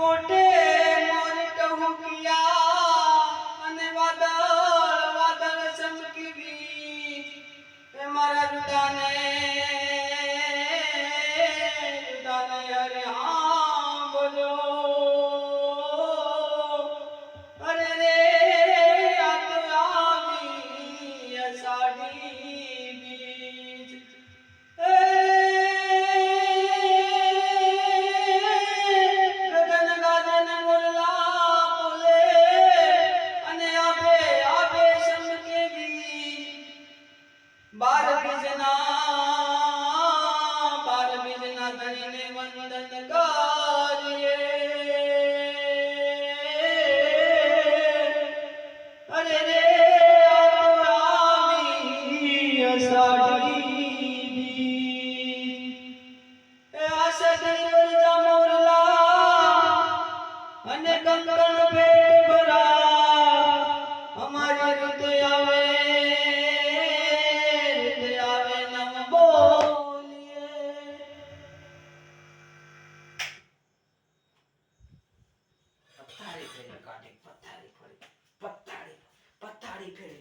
કોટે મોરી ટહુકિયા અને વાદળ વાદળ ચમકી એ મારા રૂડાને અરે હા બોલો અરે રે આ તો આવી અષાઢી બીજ ગગન ગાજન મોરલા બોલે અને આભે આભે ચમકે બીજ બાર બીજના ધણીને વંદન કરીએ અરે રે આવી અષાઢી બીજ એ આષાઢી વરજા મોરલા અને કંકણ ભેટ ભરા અમારી રીતે આવે નમ બોલીએ પથારી ફેરી કાઢી પથારી ફરી પથારી ફેરી